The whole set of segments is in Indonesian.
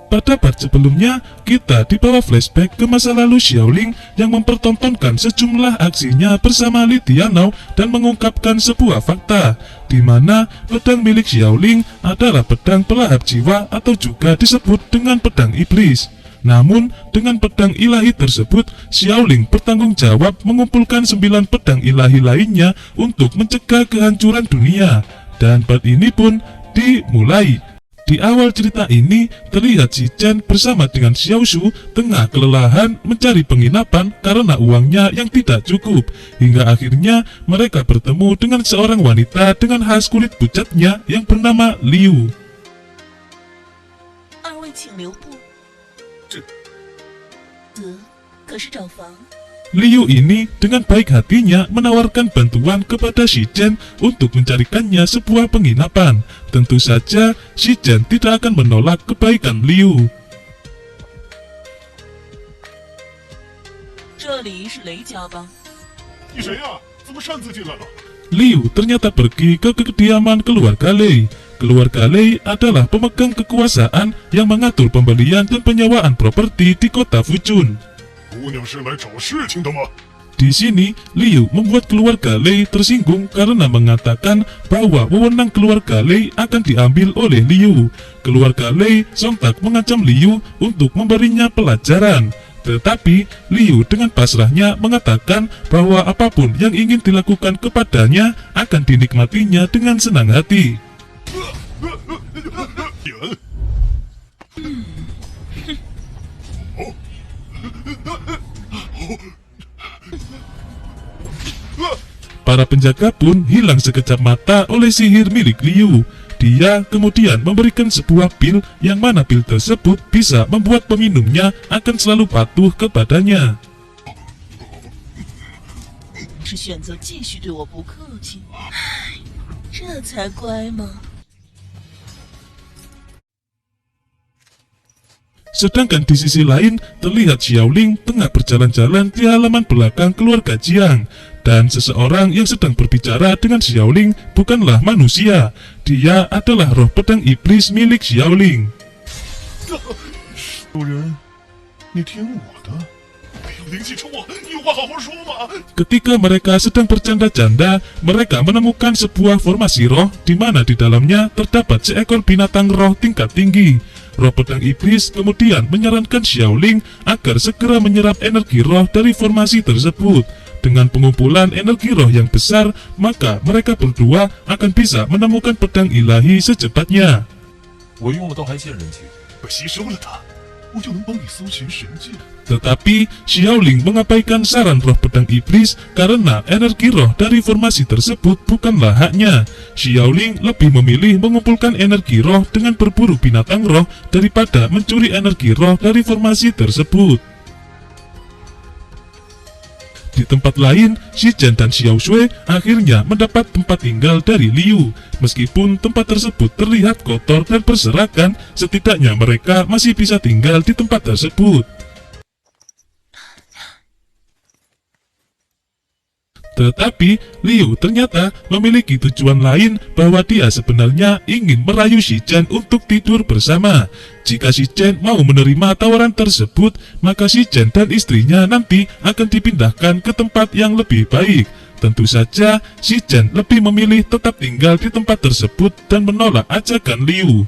Pada part sebelumnya, kita dibawa flashback ke masa lalu Xiaoling yang mempertontonkan sejumlah aksinya bersama Li Tianao dan mengungkapkan sebuah fakta, di mana pedang milik Xiaoling adalah pedang pelahap jiwa atau juga disebut dengan pedang iblis. Namun, dengan pedang ilahi tersebut, Xiaoling bertanggung jawab mengumpulkan 9 pedang ilahi lainnya untuk mencegah kehancuran dunia. Dan part ini pun dimulai. Di awal cerita ini, terlihat Shi Chen bersama dengan Xiao Shu tengah kelelahan mencari penginapan karena uangnya yang tidak cukup. Hingga akhirnya mereka bertemu dengan seorang wanita dengan khas kulit pucatnya yang bernama Liu. Liu ini dengan baik hatinya menawarkan bantuan kepada Shi Chen untuk mencarikannya sebuah penginapan. Tentu saja Shi Chen tidak akan menolak kebaikan Liu. Liu ternyata pergi ke kediaman keluarga Lei. Keluarga Lei adalah pemegang kekuasaan yang mengatur pembelian dan penyewaan properti di kota Fuchun. Di sini, Liu membuat keluarga Lei tersinggung karena mengatakan bahwa wewenang keluarga Lei akan diambil oleh Liu. Keluarga Lei sontak mengancam Liu untuk memberinya pelajaran. Tetapi, Liu dengan pasrahnya mengatakan bahwa apapun yang ingin dilakukan kepadanya akan dinikmatinya dengan senang hati. Para penjaga pun hilang sekejap mata oleh sihir milik Liu. Dia kemudian memberikan sebuah pil yang mana pil tersebut bisa membuat peminumnya akan selalu patuh kepadanya. Sedangkan di sisi lain, terlihat Xiaoling tengah berjalan-jalan di halaman belakang keluarga Jiang. Dan seseorang yang sedang berbicara dengan Xiaoling bukanlah manusia. Dia adalah roh pedang iblis milik Xiaoling. Ketika mereka sedang bercanda-canda, mereka menemukan sebuah formasi roh di mana di dalamnya terdapat seekor binatang roh tingkat tinggi. Roh pedang iblis kemudian menyarankan Xiaoling agar segera menyerap energi roh dari formasi tersebut. Dengan pengumpulan energi roh yang besar, maka mereka berdua akan bisa menemukan pedang ilahi secepatnya. Tetapi Xiaoling mengabaikan saran roh pedang iblis karena energi roh dari formasi tersebut bukanlah haknya. Xiaoling lebih memilih mengumpulkan energi roh dengan berburu binatang roh daripada mencuri energi roh dari formasi tersebut. Di tempat lain, Shi Chen dan Xiao Shui akhirnya mendapat tempat tinggal dari Liu. Meskipun tempat tersebut terlihat kotor dan berserakan, setidaknya mereka masih bisa tinggal di tempat tersebut. Tetapi, Liu ternyata memiliki tujuan lain bahwa dia sebenarnya ingin merayu Shi Chen untuk tidur bersama. Jika Shi Chen mau menerima tawaran tersebut, maka Shi Chen dan istrinya nanti akan dipindahkan ke tempat yang lebih baik. Tentu saja, Shi Chen lebih memilih tetap tinggal di tempat tersebut dan menolak ajakan Liu.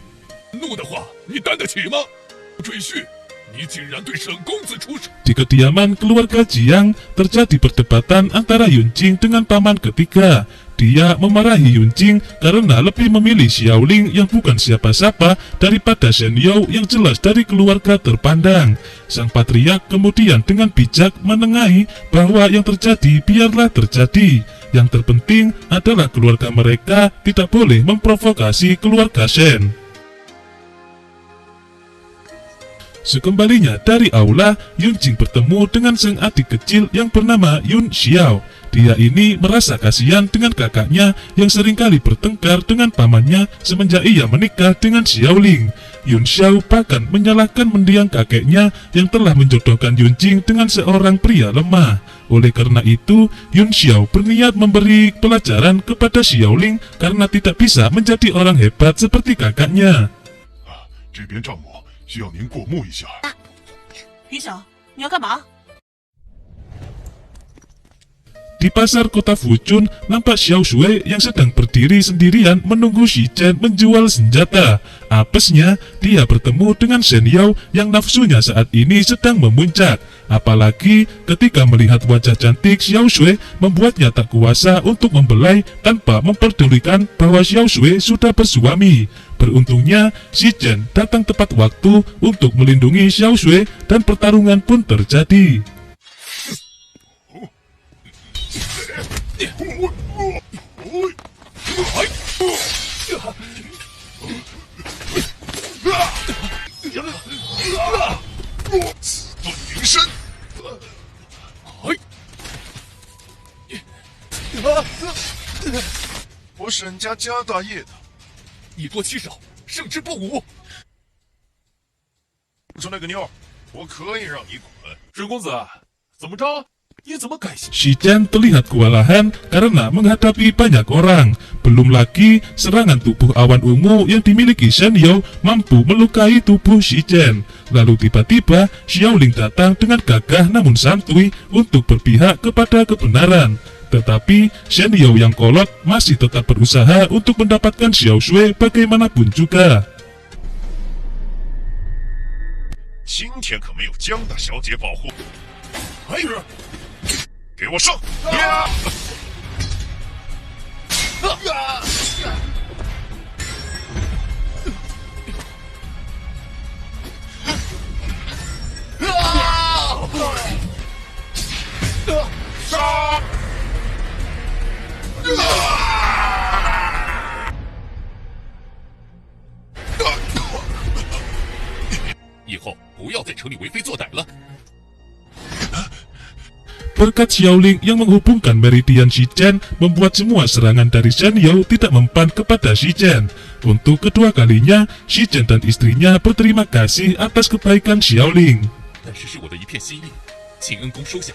Di kediaman keluarga Jiang, terjadi perdebatan antara Yunjing dengan paman ketiga. Dia memarahi Yunjing karena lebih memilih Xiaoling yang bukan siapa-siapa daripada Shen Yao yang jelas dari keluarga terpandang. Sang patriark kemudian dengan bijak menengahi bahwa yang terjadi biarlah terjadi. Yang terpenting adalah keluarga mereka tidak boleh memprovokasi keluarga Shen. Sekembalinya dari aula, Yunjing bertemu dengan sang adik kecil yang bernama Yun Xiao. Dia ini merasa kasihan dengan kakaknya yang seringkali bertengkar dengan pamannya semenjak ia menikah dengan Xiaoling. Yun Xiao bahkan menyalahkan mendiang kakeknya yang telah menjodohkan Yunjing dengan seorang pria lemah. Oleh karena itu, Yun Xiao berniat memberi pelajaran kepada Xiaoling karena tidak bisa menjadi orang hebat seperti kakaknya. 需要您过目一下。云晓，你要干嘛？ Di pasar kota Fuchun, nampak Xiao Shui yang sedang berdiri sendirian menunggu Shi Chen menjual senjata. Apesnya, dia bertemu dengan Shen Yao yang nafsunya saat ini sedang memuncak. Apalagi ketika melihat wajah cantik Xiao Shui membuatnya tak kuasa untuk membelai tanpa memperdulikan bahwa Xiao Shui sudah bersuami. Beruntungnya, Shi Chen datang tepat waktu untuk melindungi Xiao Shui dan pertarungan pun terjadi.我沈家家大业大，以多欺少，胜之不武。就那个妞，我可以让你滚。沈公子，怎么着？你怎么改姓？ Shi Chen terlihat kewalahan karena menghadapi banyak orang. Belum lagi serangan tubuh awan ungu yang dimiliki Shen Yao mampu melukai tubuh Shi Chen. Lalu tiba-tiba Xiaoling datang dengan gagah namun santuy untuk berpihak kepada kebenaran. Tetapi Shen Yao yang kolot masih tetap berusaha untuk mendapatkan Xiao Shui bagaimanapun juga. 今天可没有江大小姐保护。哎呀，给我上！杀！以后不要在城里为非作歹了。 Berkat Xiaoling yang menghubungkan meridian Shi Chen membuat semua serangan dari Shen Yao tidak mempan kepada Shi Chen. Untuk kedua kalinya, Shi Chen dan istrinya berterima kasih atas kebaikan Xiaoling. 但是是我的一片心意，请恩公收下。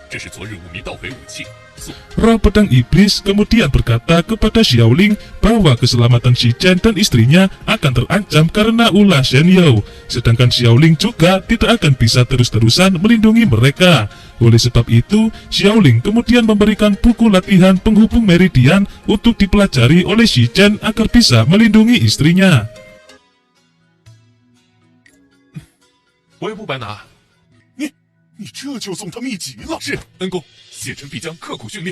这是昨日五迷盗回武器，所 Roh pedang iblis kemudian berkata kepada Xiaoling bahwa keselamatan Shi Chen dan istrinya akan terancam karena ulah Shen Yao. Sedangkan Xiaoling juga tidak akan bisa terus-terusan melindungi mereka. Oleh sebab itu, Xiaoling kemudian memberikan buku latihan penghubung meridian untuk dipelajari oleh Shi Chen agar bisa melindungi istrinya. 我也不白拿。你这就送他秘籍了？是，恩公，谢臣必将刻苦训练。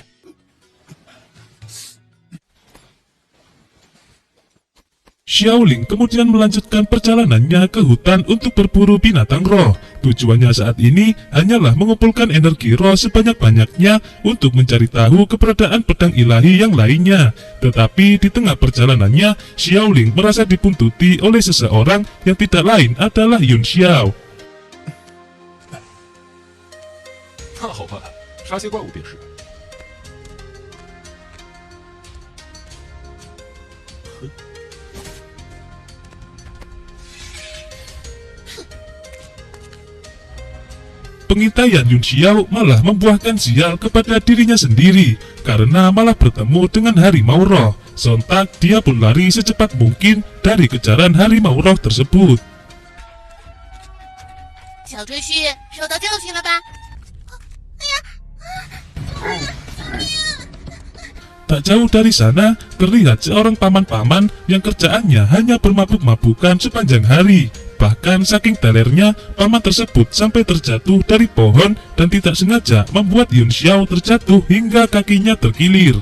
Xiaoling kemudian melanjutkan perjalanannya ke hutan untuk berburu binatang roh. Tujuannya saat ini hanyalah mengumpulkan energi roh sebanyak-banyaknya untuk mencari tahu keberadaan pedang ilahi yang lainnya. Tetapi di tengah perjalanannya, Xiaoling merasa dibuntuti oleh seseorang yang tidak lain adalah Yun Xiao. 那好办，杀些怪物便是。 Pengintaian Yun Xiao malah membuahkan sial kepada dirinya sendiri karena malah bertemu dengan harimau roh. Sontak dia pun lari secepat mungkin dari kejaran harimau roh tersebut. 小赘婿受到教训了吧？ Tak jauh dari sana, terlihat seorang paman-paman yang kerjaannya hanya bermabuk-mabukan sepanjang hari. Bahkan saking telernya, paman tersebut sampai terjatuh dari pohon dan tidak sengaja membuat Yun Xiao terjatuh hingga kakinya terkilir.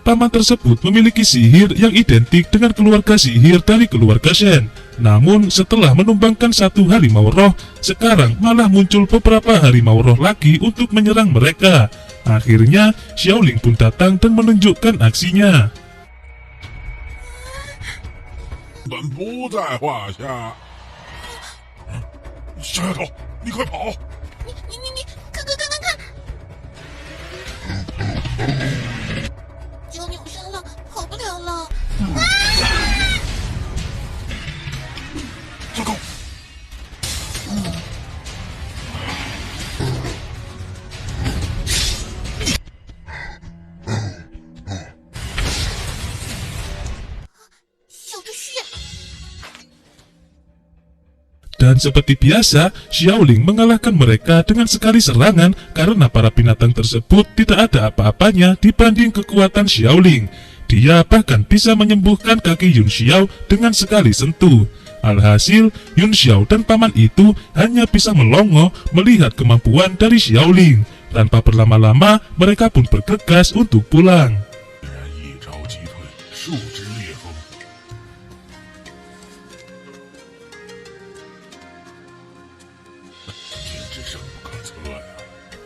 Paman tersebut memiliki sihir yang identik dengan keluarga sihir dari keluarga Shen. Namun setelah menumbangkan satu harimau roh, sekarang malah muncul beberapa harimau roh lagi untuk menyerang mereka. Akhirnya, Xiaoling pun datang dan menunjukkan aksinya. 本不在话下。小丫头，你快跑！你，看，救命声了，跑不了了。Dan seperti biasa, Xiaoling mengalahkan mereka dengan sekali serangan karena para binatang tersebut tidak ada apa-apanya dibanding kekuatan Xiaoling. Dia bahkan bisa menyembuhkan kaki Yun Xiao dengan sekali sentuh. Alhasil, Yun Xiao dan paman itu hanya bisa melongo melihat kemampuan dari Xiaoling. Tanpa berlama-lama, mereka pun bergegas untuk pulang. 人一招击退，数之裂锋。简直深不可测呀！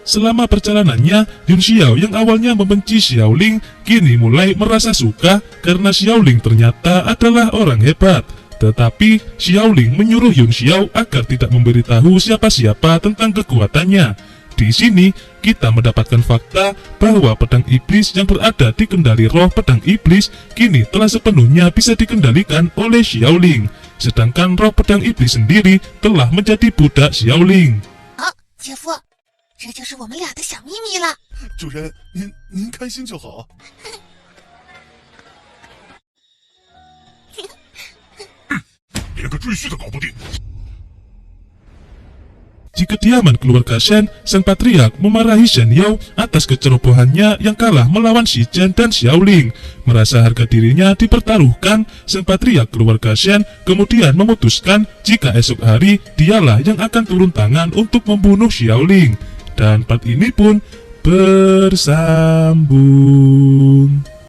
Selama perjalanannya, Yun Xiao yang awalnya membenci Xiaoling kini mulai merasa suka karena Xiaoling ternyata adalah orang hebat. Tetapi Xiaoling menyuruh Yun Xiao agar tidak memberitahu siapa-siapa tentang kekuatannya. Di sini kita mendapatkan fakta bahwa pedang iblis yang berada di kendali roh pedang iblis kini telah sepenuhnya bisa dikendalikan oleh Xiaoling. Sedangkan roh pedang iblis sendiri telah menjadi budak Xiaoling. 好，姐夫，这就是我们俩的小秘密了。主人，您开心就好。连个赘婿都搞不定。 Di kediaman keluarga Shen, sang patriark memarahi Shen Yao atas kecerobohannya yang kalah melawan Shi Zhen dan Xiaoling. Merasa harga dirinya dipertaruhkan, sang patriark keluarga Shen kemudian memutuskan jika esok hari dialah yang akan turun tangan untuk membunuh Xiaoling. Dan part ini pun bersambung.